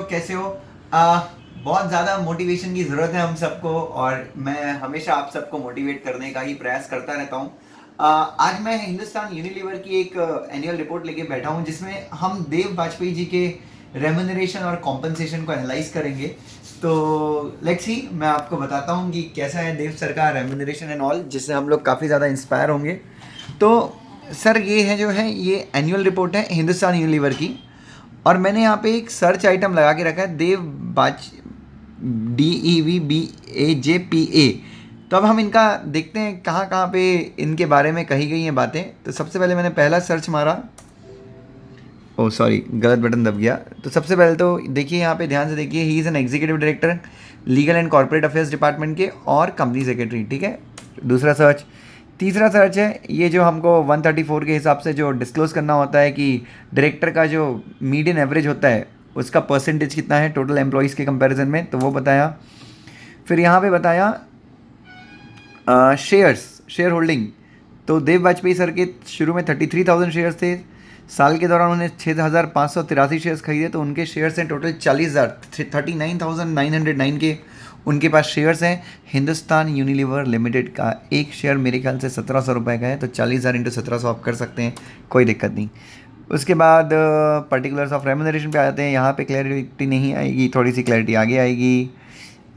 लोग कैसे हो। बहुत ज़्यादा मोटिवेशन की ज़रूरत है हम सबको, और मैं हमेशा आप सबको मोटिवेट करने का ही प्रयास करता रहता हूँ। आज मैं हिंदुस्तान यूनिलीवर की एक एनुअल रिपोर्ट लेके बैठा हूँ, जिसमें हम देव वाजपेयी जी के रेम्यूनरेशन और कॉम्पनसेशन को एनालाइज करेंगे। तो लेट्स सी, मैं आपको बताता हूँ कि कैसा है देव सर का रेम्यूनरेशन एंड ऑल, जिससे हम लोग काफ़ी ज़्यादा इंस्पायर होंगे। तो सर, ये है जो है ये एनुअल रिपोर्ट है हिंदुस्तान यूनिलीवर की, और मैंने यहाँ पे एक सर्च आइटम लगा के रखा है, देव बाज DEVBAJPA। तो अब हम इनका देखते हैं कहाँ कहाँ पे इनके बारे में कही गई हैं बातें। तो सबसे पहले मैंने पहला सर्च मारा। ओ सॉरी, गलत बटन दब गया। तो सबसे पहले तो देखिए, यहाँ पे ध्यान से देखिए, he is an executive director legal and corporate affairs department के, और कंपनी सेक्रेटरी। ठीक है, दूसरा सर्च। तीसरा सर्च है ये, जो हमको 134 के हिसाब से जो डिस्क्लोज करना होता है कि डायरेक्टर का जो मीडियन एवरेज होता है उसका परसेंटेज कितना है टोटल एम्प्लॉयज़ के कंपैरिजन में, तो वो बताया। फिर यहाँ पे बताया शेयर होल्डिंग। तो देव वाजपेयी सर के शुरू में 33,000 शेयर्स थे। साल के दौरान उन्होंने 6,583 शेयर्स खरीदे, तो उनके शेयर्स हैं टोटल 40,000, 39,909 के उनके पास शेयर्स हैं। हिंदुस्तान यूनिलीवर लिमिटेड का एक शेयर मेरे ख्याल से 1,700 रुपये का है, तो 40,000 इंटू 1,700 आप कर सकते हैं, कोई दिक्कत नहीं। उसके बाद पर्टिकुलर्स ऑफ रेम्यूनरेशन पे आ जाते हैं। यहाँ पे क्लैरिटी नहीं आएगी, थोड़ी सी क्लैरिटी आगे आएगी।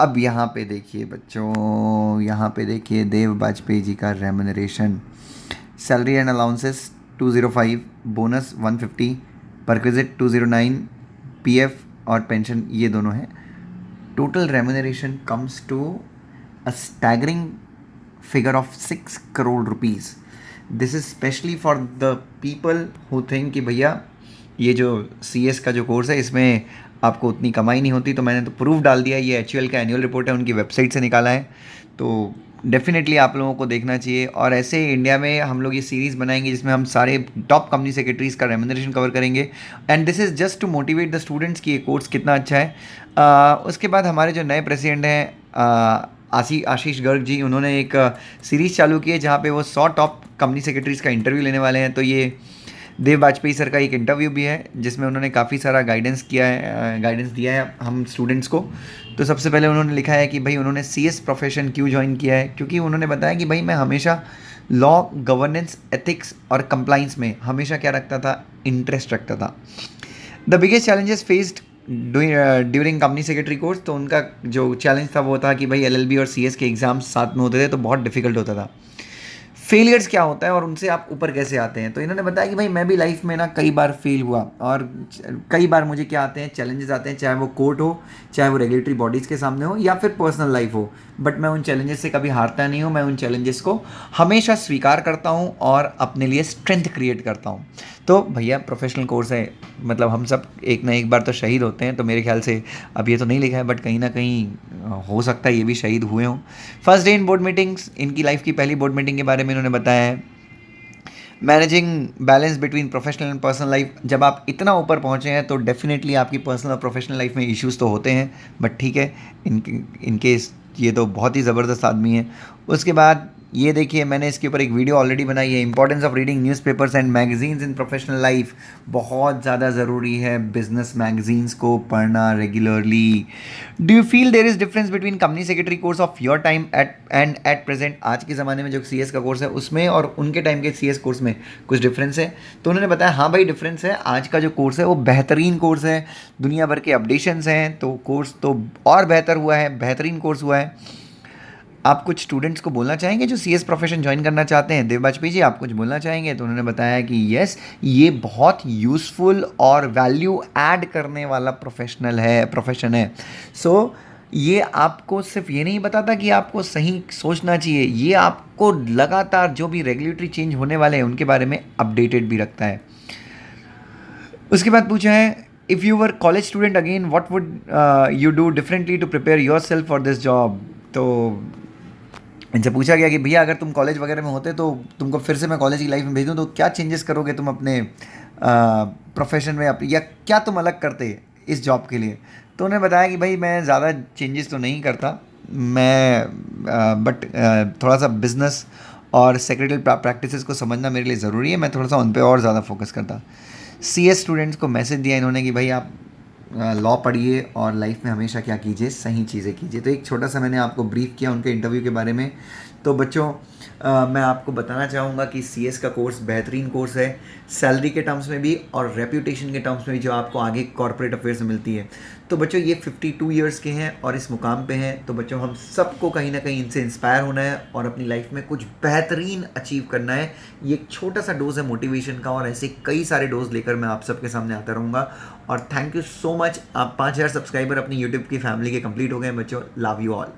अब यहाँ पे देखिए बच्चों, यहाँ पे देखिए देव वाजपेयी जी का remuneration. Salary and allowances 205, bonus 150, perquisite 209, PF और पेंशन ये दोनों हैं। Total remuneration comes to a staggering figure of 6 crore rupees. This is specially for the people who think कि भैया ये जो CS का जो कोर्स है इसमें आपको उतनी कमाई नहीं होती। तो मैंने तो प्रूफ डाल दिया, ये HUL का एनुअल रिपोर्ट है, उनकी वेबसाइट से निकाला है। तो डेफिनेटली आप लोगों को देखना चाहिए। और ऐसे इंडिया में हम लोग ये सीरीज़ बनाएंगे जिसमें हम सारे टॉप कंपनी सेक्रेटरीज़ का रेम्यूनरेशन कवर करेंगे, and this is just to motivate the students कि ये कोर्स कितना अच्छा है। उसके बाद हमारे जो नए प्रेसिडेंट हैं आशीष गर्ग जी, उन्होंने एक सीरीज़ चालू की है जहाँ पे वो 100 टॉप कंपनी सेक्रेटरीज़ का इंटरव्यू लेने वाले हैं। तो ये देव वाजपेयी सर का एक इंटरव्यू भी है जिसमें उन्होंने काफ़ी सारा गाइडेंस दिया है हम स्टूडेंट्स को। तो सबसे पहले उन्होंने लिखा है कि भाई उन्होंने CS प्रोफेशन क्यों ज्वाइन किया है, क्योंकि उन्होंने बताया कि भाई मैं हमेशा लॉ, गवर्नेंस, एथिक्स और कंप्लाइंस में हमेशा क्या रखता था, इंटरेस्ट रखता था। The biggest challenges faced during company secretary course, तो उनका जो चैलेंज था वो था कि भाई LLB और CS के एग्ज़ाम्स साथ में होते थे तो बहुत डिफिकल्ट होता था। फेलियर्स क्या होता है और उनसे आप ऊपर कैसे आते हैं, तो इन्होंने बताया कि भाई मैं भी लाइफ में ना कई बार फेल हुआ, और कई बार मुझे क्या आते हैं, चैलेंजेस आते हैं, चाहे वो कोर्ट हो, चाहे वो रेगुलेटरी बॉडीज़ के सामने हो, या फिर पर्सनल लाइफ हो। बट मैं उन चैलेंजेस से कभी हारता नहीं हूँ, मैं उन चैलेंजेस को हमेशा स्वीकार करता हूँ और अपने लिए स्ट्रेंथ क्रिएट करता हूँ। तो भैया प्रोफेशनल कोर्स है, मतलब हम सब एक ना एक बार तो शहीद होते हैं। तो मेरे ख्याल से अब ये तो नहीं लिखा है, बट कहीं ना कहीं हो सकता है ये भी शहीद हुए हों। First day in board meetings, इनकी लाइफ की पहली बोर्ड मीटिंग के बारे में इन्होंने बताया है। Managing balance between professional and personal life, जब आप इतना ऊपर पहुंचे हैं तो डेफिनेटली आपकी पर्सनल और प्रोफेशनल लाइफ में इश्यूज़ तो होते हैं, बट ठीक है, इनके ये तो बहुत ही ज़बरदस्त आदमी है। उसके बाद ये देखिए, मैंने इसके ऊपर एक वीडियो ऑलरेडी बनाई है, importance of reading newspapers and magazines in professional life. बहुत ज़्यादा ज़रूरी है बिजनेस मैगजीन्स को पढ़ना regularly. Do you feel there is difference between company secretary course of your time at present, आज के ज़माने में जो CS का कोर्स है उसमें और उनके टाइम के CS कोर्स में कुछ डिफरेंस है? तो उन्होंने बताया हाँ भाई डिफरेंस है, आज का जो कोर्स है वो बेहतरीन कोर्स है, दुनिया भर के अपडेशंस हैं, तो कोर्स तो और बेहतर हुआ है, बेहतरीन कोर्स हुआ है। आप कुछ स्टूडेंट्स को बोलना चाहेंगे जो CS प्रोफेशन ज्वाइन करना चाहते हैं? देव वाजपेयी जी, आप कुछ बोलना चाहेंगे? तो उन्होंने बताया कि यस, ये बहुत यूज़फुल और वैल्यू ऐड करने वाला प्रोफेशन है। सो ये आपको सिर्फ ये नहीं बताता कि आपको सही सोचना चाहिए, ये आपको लगातार जो भी रेगुलेटरी चेंज होने वाले हैं उनके बारे में अपडेटेड भी रखता है। उसके बाद पूछा है, if you were college student again what would you do differently to prepare yourself for this job. तो इनसे पूछा गया कि भैया अगर तुम कॉलेज वगैरह में होते तो तुमको फिर से मैं कॉलेज की लाइफ में भेज दूँ तो क्या चेंजेस करोगे तुम अपने प्रोफेशन में, या क्या तुम अलग करते इस जॉब के लिए? तो उन्हें बताया कि भाई मैं ज़्यादा चेंजेस तो नहीं करता, मैं बट थोड़ा सा बिजनेस और सेक्रेटरी प्रैक्टिसेस को समझना मेरे लिए ज़रूरी है, मैं थोड़ा सा उन पर और ज़्यादा फोकस करता। CS स्टूडेंट्स को मैसेज दिया इन्होंने कि भाई आप लॉ पढ़िए और लाइफ में हमेशा क्या कीजिए, सही चीज़ें कीजिए। तो एक छोटा सा मैंने आपको ब्रीफ किया उनके इंटरव्यू के बारे में। तो बच्चों मैं आपको बताना चाहूँगा कि CS का कोर्स बेहतरीन कोर्स है, सैलरी के टर्म्स में भी और रेप्यूटेशन के टर्म्स में भी, जो आपको आगे कॉर्पोरेट अफेयर्स में मिलती है। तो बच्चों ये 52 ईयर्स के हैं और इस मुकाम पे हैं। तो बच्चों हम सबको कहीं ना कहीं इनसे इंस्पायर होना है और अपनी लाइफ में कुछ बेहतरीन अचीव करना है। ये एक छोटा सा डोज है मोटिवेशन का, और ऐसे कई सारे डोज लेकर मैं आप सबके सामने आता रहूँगा। और थैंक यू सो मच। आप 5000 सब्सक्राइबर अपनी यूट्यूब की फैमिली के कंप्लीट हो गए बच्चों। Love you all.